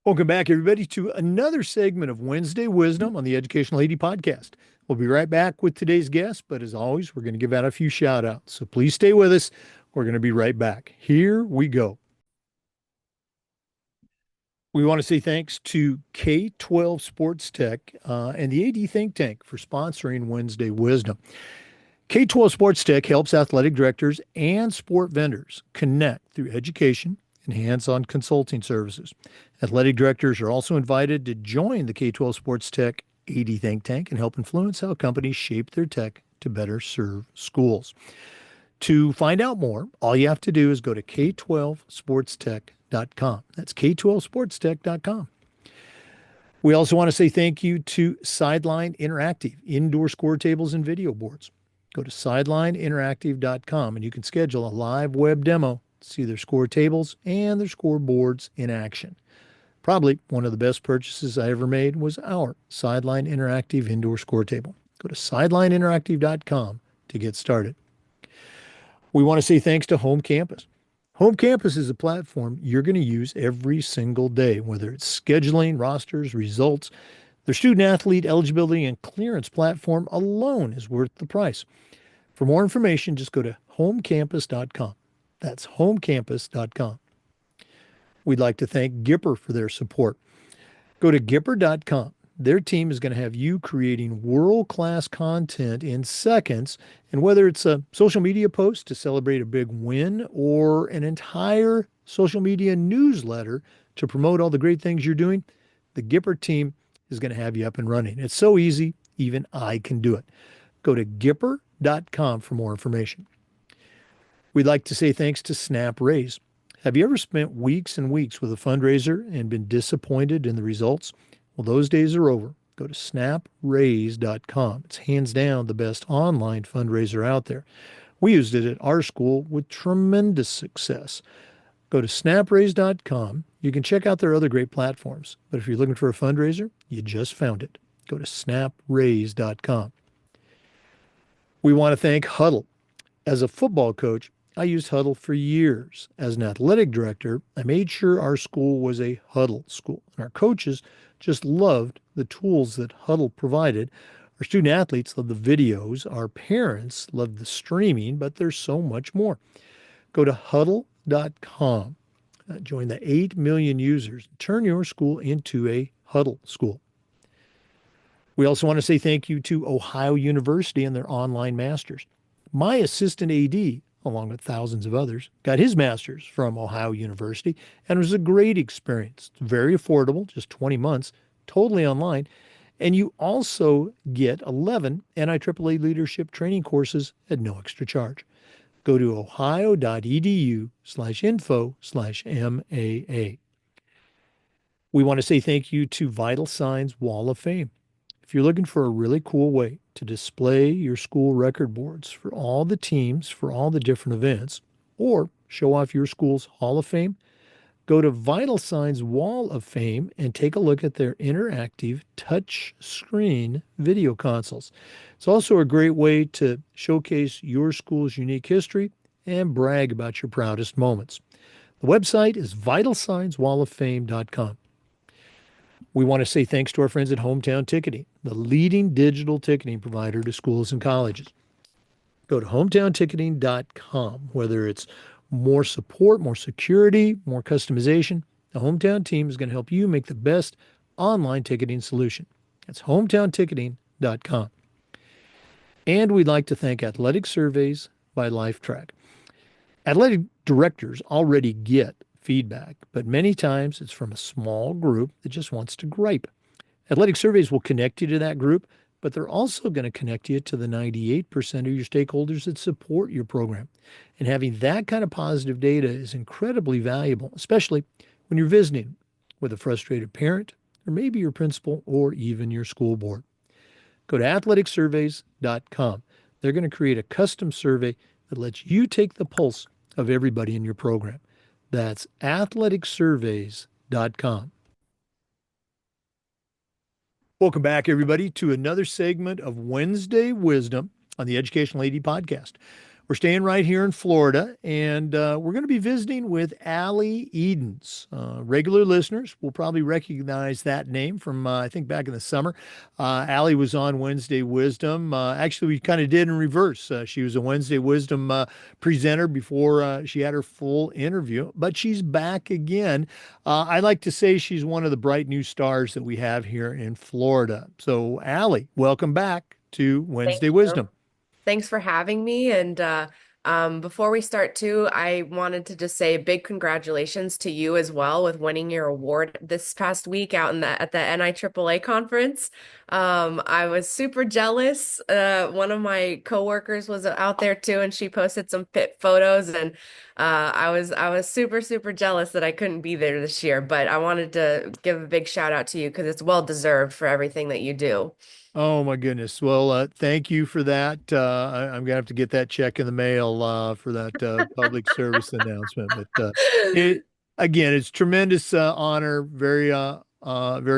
Welcome back, everybody, to another segment of Wednesday Wisdom on the Educational AD Podcast. We'll be right back with today's guest, but as always, we're going to give out a few shout outs. So please stay with us. We're going to be right back. Here we go. We want to say thanks to K-12 Sports Tech and the AD Think Tank for sponsoring Wednesday Wisdom. K-12 Sports Tech helps athletic directors and sport vendors connect through education and hands-on consulting services. Athletic directors are also invited to join the K-12 Sports Tech AD Think Tank and help influence how companies shape their tech to better serve schools. To find out more, all you have to do is go to k12sportstech.com. That's k12sportstech.com. We also want to say thank you to Sideline Interactive, indoor score tables and video boards. Go to sidelineinteractive.com and you can schedule a live web demo to see their score tables and their scoreboards in action. Probably one of the best purchases I ever made was our Sideline Interactive indoor score table. Go to sidelineinteractive.com to get started. We want to say thanks to Home Campus. Home Campus is a platform you're going to use every single day, whether it's scheduling, rosters, results. Their student athlete eligibility and clearance platform alone is worth the price. For more information, just go to homecampus.com. That's homecampus.com. We'd like to thank Gipper for their support. Go to gipper.com. Their team is going to have you creating world-class content in seconds. And whether it's a social media post to celebrate a big win or an entire social media newsletter to promote all the great things you're doing, the Gipper team is going to have you up and running. It's so easy, even I can do it. Go to gipper.com for more information. We'd like to say thanks to Snap Raise. Have you ever spent weeks and weeks with a fundraiser and been disappointed in the results? Well, those days are over. Go to snapraise.com. It's hands down the best online fundraiser out there. We used it at our school with tremendous success. Go to snapraise.com. You can check out their other great platforms. But if you're looking for a fundraiser, you just found it. Go to snapraise.com. We want to thank Huddle. As a football coach, I used Huddle for years. As an athletic director, I made sure our school was a Huddle school. And our coaches just loved the tools that Huddle provided. Our student athletes loved the videos. Our parents loved the streaming, but there's so much more. Go to huddle.com. Join the 8 million users. Turn your school into a Huddle school. We also want to say thank you to Ohio University and their online masters. My assistant AD, along with thousands of others, got his master's from Ohio University, and it was a great experience. It's very affordable, just 20 months, totally online. And you also get 11 NIAAA leadership training courses at no extra charge. Go to ohio.edu/info/MAA. We want to say thank you to Vital Signs Wall of Fame. If you're looking for a really cool way to display your school record boards for all the teams, for all the different events, or show off your school's Hall of Fame, go to Vital Signs Wall of Fame and take a look at their interactive touch screen video consoles. It's also a great way to showcase your school's unique history and brag about your proudest moments. The website is vitalsignswalloffame.com. We want to say thanks to our friends at Hometown Ticketing, the leading digital ticketing provider to schools and colleges. Go to hometownticketing.com. Whether it's more support, more security, more customization, the Hometown team is going to help you make the best online ticketing solution. That's hometownticketing.com. And we'd like to thank Athletic Surveys by LifeTrack. Athletic directors already get feedback, but many times it's from a small group that just wants to gripe. Athletic Surveys will connect you to that group, but they're also going to connect you to the 98% of your stakeholders that support your program. And having that kind of positive data is incredibly valuable, especially when you're visiting with a frustrated parent, or maybe your principal, or even your school board. Go to athleticsurveys.com. They're going to create a custom survey that lets you take the pulse of everybody in your program. That's athleticsurveys.com. Welcome back, everybody, to another segment of Wednesday Wisdom on the Educational AD Podcast. We're staying right here in Florida, and we're going to be visiting with Allie Edens. Regular listeners will probably recognize that name from, I think, back in the summer. Allie was on Wednesday Wisdom. Actually, we kind of did in reverse. She was a Wednesday Wisdom presenter before she had her full interview, but she's back again. I like to say she's one of the bright new stars that we have here in Florida. So, Allie, welcome back to Thank Wednesday you. Wisdom. Thanks for having me. And before we start too, I wanted to just say a big congratulations to you as well with winning your award this past week out in the at the NIAAA conference. I was super jealous. One of my coworkers was out there too, and she posted some pit photos, and I was super jealous that I couldn't be there this year. But I wanted to give a big shout out to you because it's well deserved for everything that you do. Oh my goodness. Well, thank you for that. I'm gonna have to get that check in the mail for that public service announcement. But it again, it's tremendous honor. Very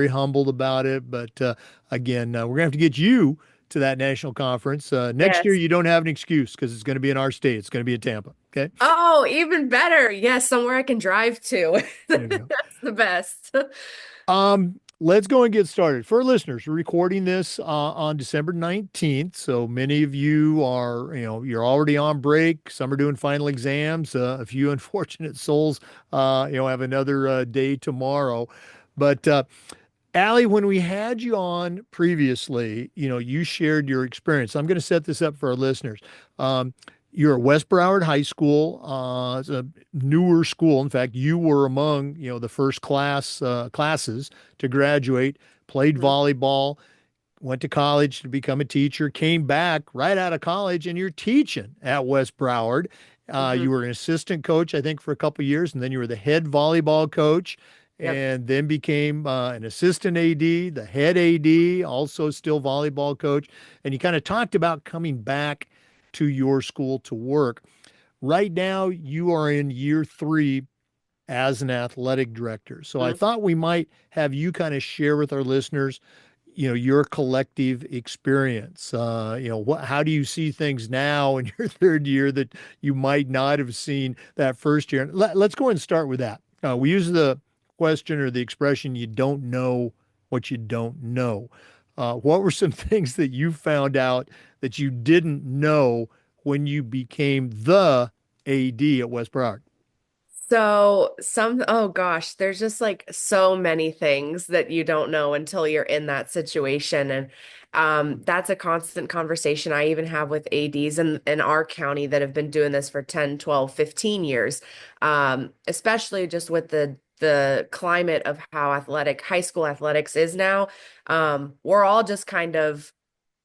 humbled about it. But again, we're gonna have to get you to that national conference next year. Yes. You don't have an excuse because it's going to be in our state. It's going to be in Tampa. Okay. Oh, even better. Yes, somewhere I can drive to. There you go. That's the best. Let's go and get started. For our listeners, we're recording this on December 19th. So many of you are, you're already on break. Some are doing final exams. A few unfortunate souls, have another day tomorrow. But Allie, when we had you on previously, you shared your experience. I'm going to set this up for our listeners. Um, you're at West Broward High School. It's a newer school. In fact, you were among, the first classes to graduate, played Mhm. volleyball, went to college to become a teacher, came back right out of college, and you're teaching at West Broward. Mhm. You were an assistant coach, I think, for a couple of years, and then you were the head volleyball coach, Yep. and then became an assistant AD, the head AD, also still volleyball coach. And you kind of talked about coming back to your school to work. Right now, you are in year three as an athletic director. So I Mhm. thought we might have you kind of share with our listeners, your collective experience. How do you see things now in your third year that you might not have seen that first year? Let's go and start with that. We use the question or the expression, you don't know what you don't know. What were some things that you found out that you didn't know when you became the AD at West Broward? Oh gosh, there's just like so many things that you don't know until you're in that situation. And that's a constant conversation I even have with ADs in our county that have been doing this for 10, 12, 15 years. Especially just with the climate of how high school athletics is now. We're all just kind of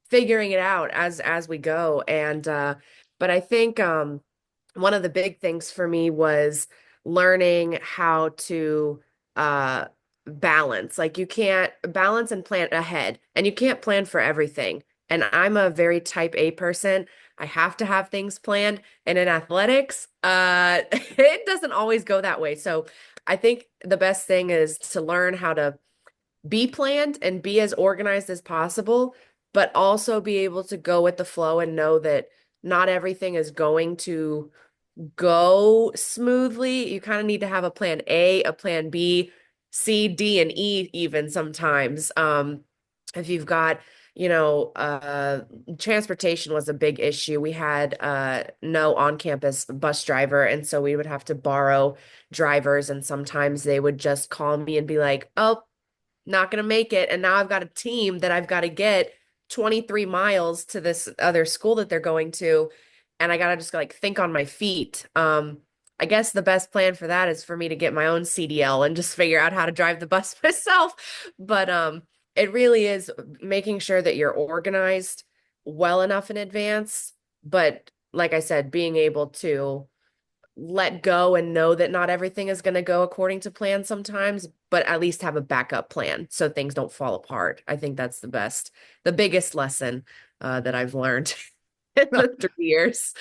figuring it out as we go. And but I think one of the big things for me was learning how to uh balance. Like you can't balance and plan ahead, and you can't plan for everything. And I'm a very type A person. I have to have things planned. And in athletics, it doesn't always go that way. So I think the best thing is to learn how to be planned and be as organized as possible, but also be able to go with the flow and know that not everything is going to go smoothly. You kind of need to have a plan A, a plan B, C, D, and E even sometimes. If you've got, you know, transportation was a big issue. We had no on-campus bus driver, and so we would have to borrow drivers, and sometimes they would just call me and be like, "Oh, not going to make it." And now I've got a team that I've got to get 23 miles to this other school that they're going to. And I got to just like think on my feet. I guess the best plan for that is for me to get my own CDL and just figure out how to drive the bus myself. But it really is making sure that you're organized well enough in advance. But like I said, being able to let go and know that not everything is going to go according to plan sometimes, but at least have a backup plan so things don't fall apart. I think that's the biggest lesson that I've learned in the 3 years.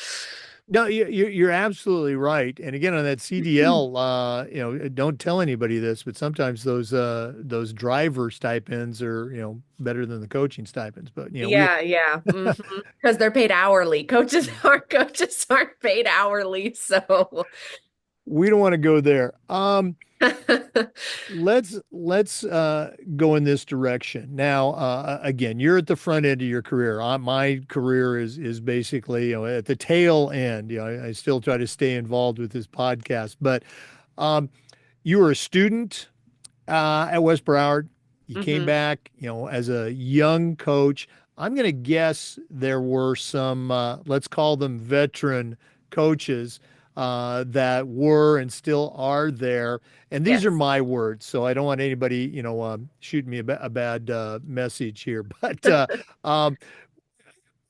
No, you're absolutely right. And again, on that CDL, don't tell anybody this, but sometimes those driver stipends are, better than the coaching stipends. But Yeah, yeah. Because they're paid hourly. Coaches aren't paid hourly, so we don't want to go there. Let's go in this direction. Now, again, you're at the front end of your career. My career is basically, at the tail end. I still try to stay involved with this podcast, but um, you were a student at West Broward. You came hmm back, as a young coach. I'm going to guess there were some, let's call them veteran coaches that were and still are there. And these are Yes. my words, so I don't want anybody, shooting me a bad message here. But um,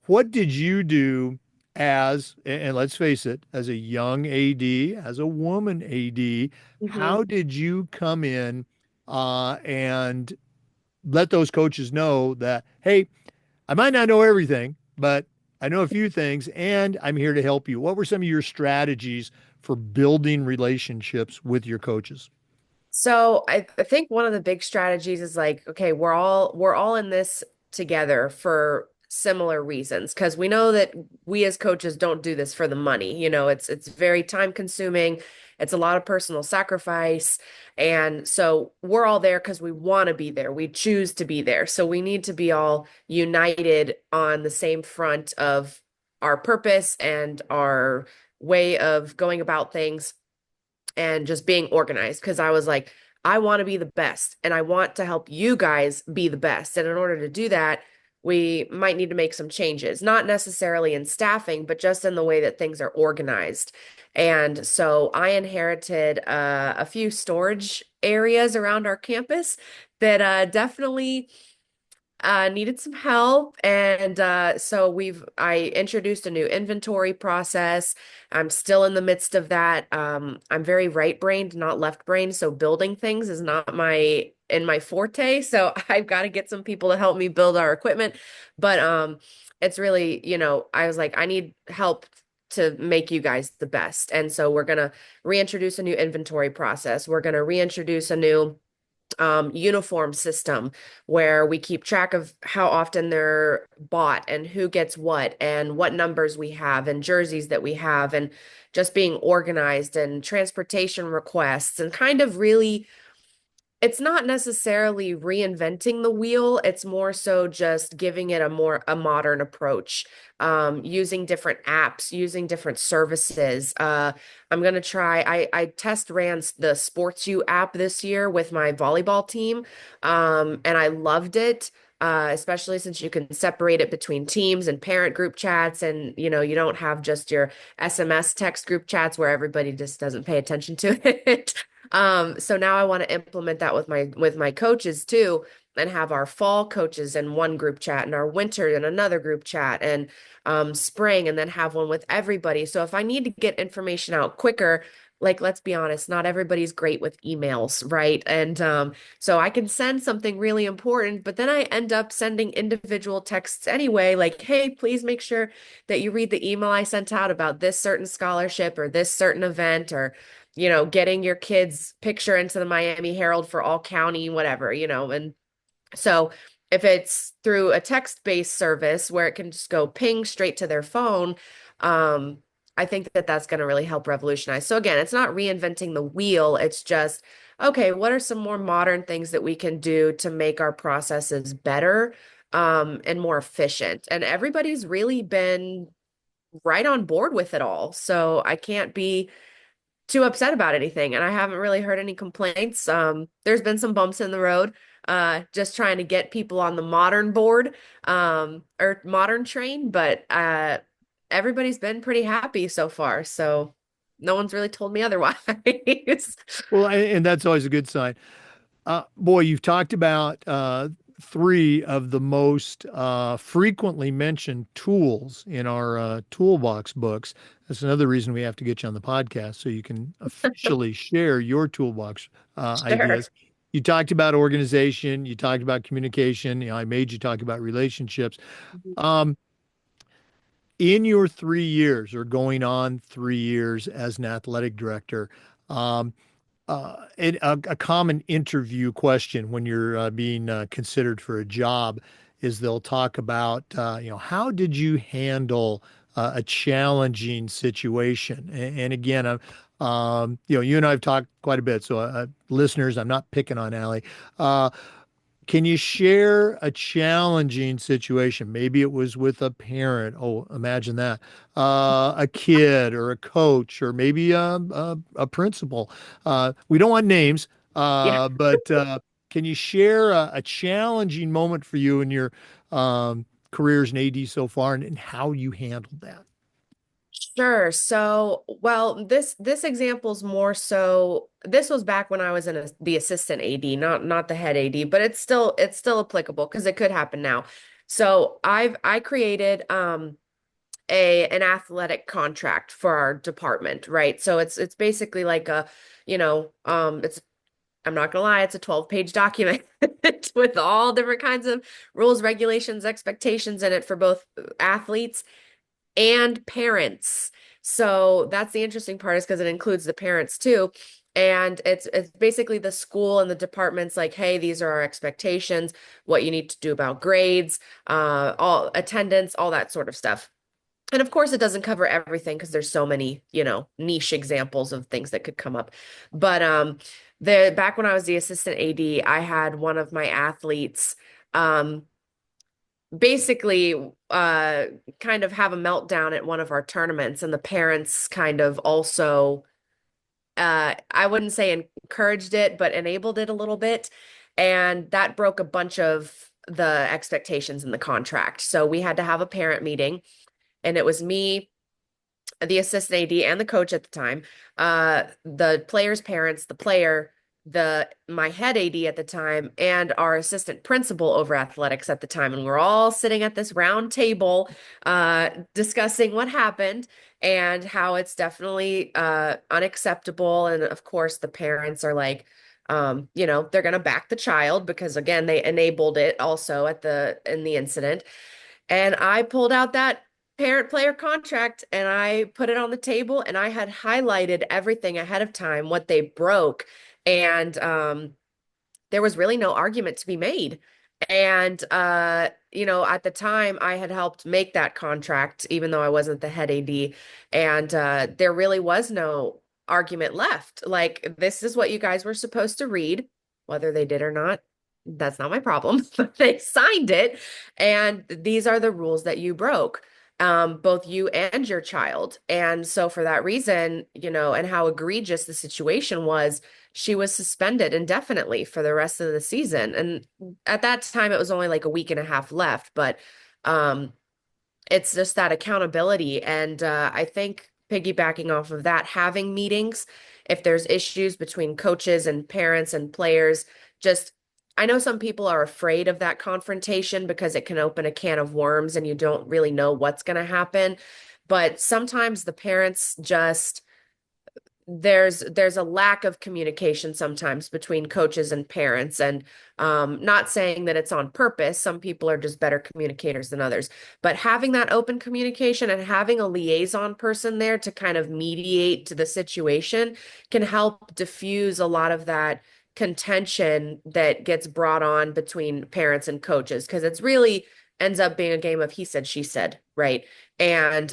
what did you do and let's face it, as a young AD, as a woman AD, hmm how did you come in and let those coaches know that, hey, I might not know everything, but I know a few things and I'm here to help you? What were some of your strategies for building relationships with your coaches? So I think one of the big strategies is like, okay, we're all in this together for similar reasons because we know that we as coaches don't do this for the money. It's very time consuming. It's a lot of personal sacrifice. And so we're all there because we want to be there. We choose to be there. So we need to be all united on the same front of our purpose and our way of going about things and just being organized because I was like, I want to be the best and I want to help you guys be the best. And in order to do that, we might need to make some changes, not necessarily in staffing, but just in the way that things are organized. And so I inherited a few storage areas around our campus that definitely needed some help. And so I introduced a new inventory process. I'm still in the midst of that. I'm very right-brained, not left-brained, so building things is not my forte. So I've got to get some people to help me build our equipment. But it's really, I was like, I need help to make you guys the best. And so we're gonna reintroduce a new inventory process. We're gonna reintroduce a new uniform system where we keep track of how often they're bought and who gets what and what numbers we have and jerseys that we have and just being organized and transportation requests and kind of really it's not necessarily reinventing the wheel. It's more so just giving it a modern approach, using different apps, using different services. I'm gonna try. I test ran the Sports U app this year with my volleyball team, and I loved it. Especially since you can separate it between teams and parent group chats, and you don't have just your SMS text group chats where everybody just doesn't pay attention to it. So now I want to implement that with my coaches too, and have our fall coaches in one group chat and our winter in another group chat and spring, and then have one with everybody. So if I need to get information out quicker, like let's be honest, not everybody's great with emails, right? And so I can send something really important, but then I end up sending individual texts anyway, like, hey, please make sure that you read the email I sent out about this certain scholarship or this certain event or getting your kid's picture into the Miami Herald for all county, whatever, and so if it's through a text-based service where it can just go ping straight to their phone, um, I think that that's going to really help revolutionize. So again, it's not reinventing the wheel. It's just, okay, what are some more modern things that we can do to make our processes better, and more efficient? And everybody's really been right on board with it all. So I can't be too upset about anything, and I haven't really heard any complaints. There's been some bumps in the road, just trying to get people on the modern board, or modern train, but everybody's been pretty happy so far. So no one's really told me otherwise. Well, and that's always a good sign. Boy, you've talked about three of the most frequently mentioned tools in our toolbox books. That's another reason we have to get you on the podcast so you can officially share your toolbox Sure. ideas. You talked about organization, you talked about communication, I made you talk about relationships. Um, In your 3 years or going on 3 years as an athletic director, um, a common interview question when you're being considered for a job is they'll talk about, how did you handle a challenging situation? And again, you and I have talked quite a bit. So, listeners, I'm not picking on Allie. Uh, can you share a challenging situation? Maybe it was with a parent. Oh, imagine that. A kid or a coach or maybe a principal. We don't want names, Yeah. but can you share a challenging moment for you in your career as an AD so far and how you handled that? Sure. So, well, this example's more so this was back when I was the assistant AD, not the head AD, but it's still applicable because it could happen now. So, I created a an athletic contract for our department, right? So it's basically like it's I'm not gonna lie, it's a 12-page document with all different kinds of rules, regulations, expectations in it for both athletes and parents. So that's the interesting part is because it includes the parents too. And it's basically the school and the departments like, hey, these are our expectations, what you need to do about grades, all attendance, all that sort of stuff. And of course, it doesn't cover everything because there's so many, niche examples of things that could come up. But the back when I was the assistant AD, I had one of my athletes um basically kind of have a meltdown at one of our tournaments, and the parents kind of also I wouldn't say encouraged it, but enabled it a little bit. And that broke a bunch of the expectations in the contract. So we had to have a parent meeting, and it was me, the assistant AD, and the coach at the time, the players' parents, the player, my head AD at the time, and our assistant principal over athletics at the time. And we're all sitting at this round table, discussing what happened and how it's definitely unacceptable. And of course, the parents are like, they're gonna back the child because again, they enabled it also in the incident. And I pulled out that parent player contract and I put it on the table and I had highlighted everything ahead of time, what they broke. And there was really no argument to be made. And at the time I had helped make that contract, even though I wasn't the head AD. And there really was no argument left. Like, this is what you guys were supposed to read, whether they did or not. That's not my problem. But they signed it, and these are the rules that you broke, both you and your child. And so, for that reason, and how egregious the situation was, she was suspended indefinitely for the rest of the season. And at that time, it was only like a week and a half left, but um, it's just that accountability. And I think piggybacking off of that, having meetings, if there's issues between coaches and parents and players, just I know some people are afraid of that confrontation because it can open a can of worms and you don't really know what's going to happen. But sometimes the parents just there's a lack of communication sometimes between coaches and parents, and not saying that it's on purpose. Some people are just better communicators than others, but having that open communication and having a liaison person there to kind of mediate to the situation can help diffuse a lot of that contention that gets brought on between parents and coaches, because it's really ends up being a game of he said she said, right? And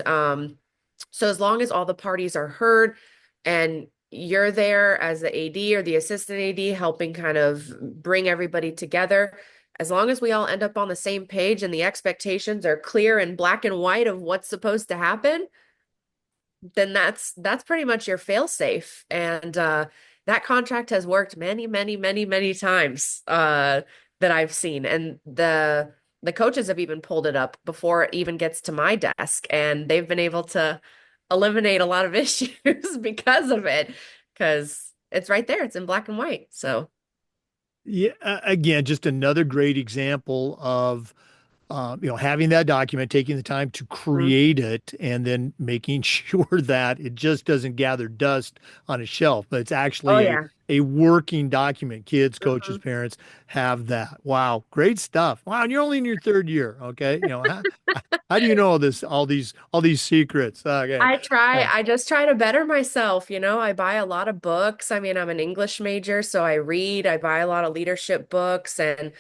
so as long as all the parties are heard and you're there as the AD or the assistant AD helping kind of bring everybody together, as long as we all end up on the same page and the expectations are clear and black and white of what's supposed to happen, then that's pretty much your fail safe. And that contract has worked many, many, many, many times that I've seen. And the coaches have even pulled it up before it even gets to my desk, and they've been able to eliminate a lot of issues because of it, because it's right there. It's in black and white. So, Yeah, again, just another great example of having that document, taking the time to mhm. create it, and then making sure that it just doesn't gather dust on a shelf, but it's Oh actually yeah. a working document. Kids, coaches, Mhm. parents have that. Wow, great stuff. Wow, and you're only in your third year. Okay, how do you know this? All these secrets. Okay. I try, Uh, I just try to better myself. I buy a lot of books. I mean, I'm an English major, so I read, I buy a lot of leadership books, and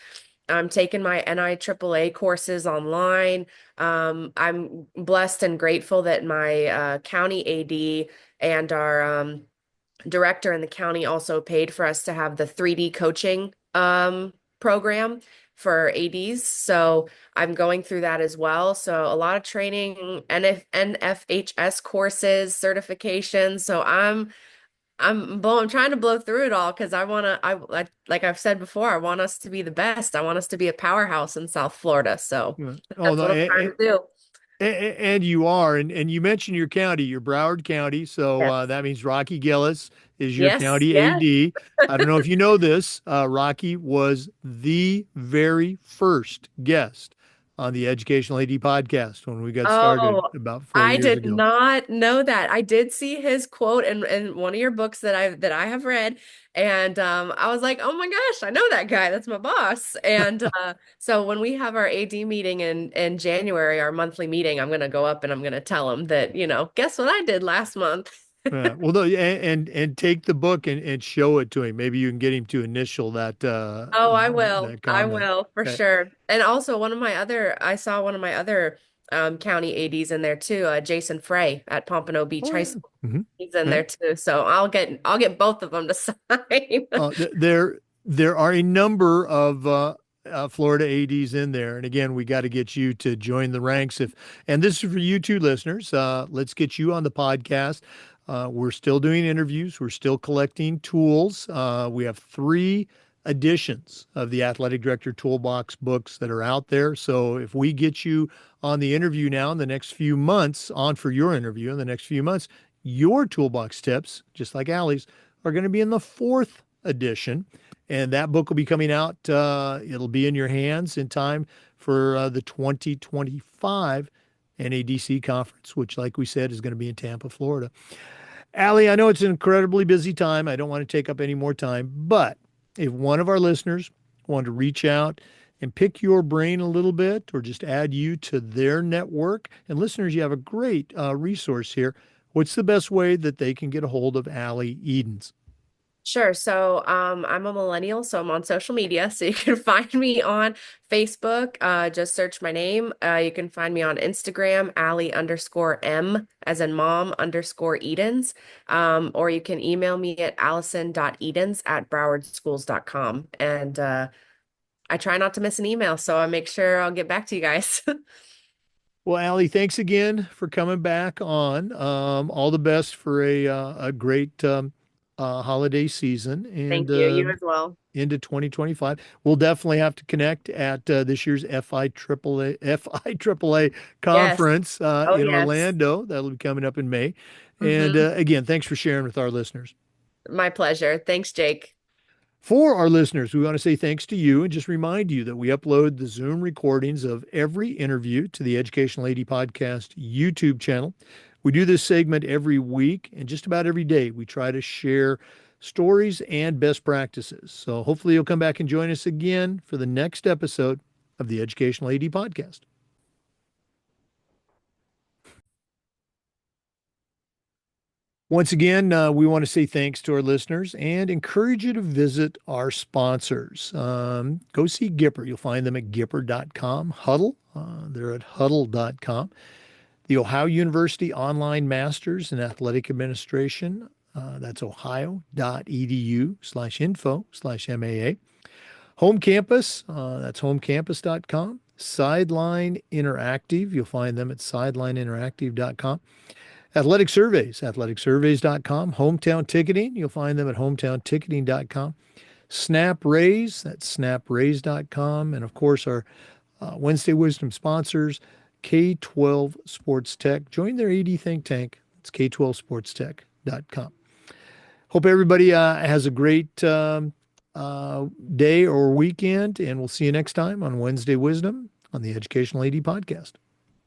I'm taking my NIAAA courses online. I'm blessed and grateful that my county AD and our director in the county also paid for us to have the 3D coaching program for ADs. So I'm going through that as well. So a lot of training, NFHS courses, certifications. So I'm trying to blow through it all because like I've said before, I want us to be the best. I want us to be a powerhouse in South Florida. So oh that's no, what I'm trying to do. and you are, and you mentioned your county, your Broward County. So Yes. that means Rocky Gillis is your Yes. county Yes. AD. I don't know if you know this. Rocky was the very first guest on the Educational AD podcast when we got started Oh, about 4 years I did ago. not know that. I did see his quote in one of your books that I have read, and I was like, "Oh my gosh, I know that guy. That's my boss." And so when we have our AD meeting in January, our monthly meeting, I'm gonna go up and I'm gonna tell him that, guess what I did last month? Well, no, and take the book and show it to him. Maybe you can get him to initial Oh, I that, will. that I comment. will for Okay. sure. And also I saw one of my other county ADs in there too, Jason Frey at Pompano Beach Oh High yeah. School. Hmm. He's in Yeah. there too. So I'll get both of them to sign. There are a number of Florida ADs in there, and again, we got to get you to join the ranks. And this is for you two listeners. Let's get you on the podcast. We're still doing interviews. We're still collecting tools. We have 3 editions of the Athletic Director Toolbox books that are out there. So if we get you on the interview now in the next few months, on for your interview in the next few months, your toolbox tips, just like Allie's, are going to be in the 4th edition. And that book will be coming out. It'll be in your hands in time for the 2025 NADC conference, which, like we said, is going to be in Tampa, Florida. Allie, I know it's an incredibly busy time. I don't want to take up any more time, but if one of our listeners wanted to reach out and pick your brain a little bit or just add you to their network, and listeners, you have a great resource here. What's the best way that they can get a hold of Allie Edens? Sure. So I'm a millennial, so I'm on social media. So you can find me on Facebook. Just search my name. You can find me on Instagram, Allie_M as in mom_Edens. Or you can email me at allison.edens@browardschools.com. And I try not to miss an email, so I make sure I'll get back to you guys. Well, Allie, thanks again for coming back on. All the best for a great holiday season and Thank you. You as well. into 2025. We'll definitely have to connect at this year's FIAAA Yes. conference Oh, in yes. Orlando. That'll be coming up in May. And Hmm. again, thanks for sharing with our listeners. My pleasure. Thanks, Jake. For our listeners, we want to say thanks to you and just remind you that we upload the Zoom recordings of every interview to the Educational AD Podcast YouTube channel. We do this segment every week, and just about every day we try to share stories and best practices. So hopefully you'll come back and join us again for the next episode of the Educational AD Podcast. Once again, we want to say thanks to our listeners and encourage you to visit our sponsors. Go see Gipper. You'll find them at gipper.com. Huddle, they're at huddle.com. The Ohio University Online Masters in Athletic Administration, that's ohio.edu/info/MAA. Home Campus, that's homecampus.com. Sideline Interactive, you'll find them at sidelineinteractive.com. Athletic Surveys, athleticsurveys.com. Hometown Ticketing, you'll find them at hometownticketing.com. Snap Raise, that's snapraise.com. And of course, our Wednesday Wisdom sponsors, K12 Sports Tech. Join their AD think tank. It's k12sportstech.com. Hope everybody has a great day or weekend, and we'll see you next time on Wednesday Wisdom on the Educational AD Podcast.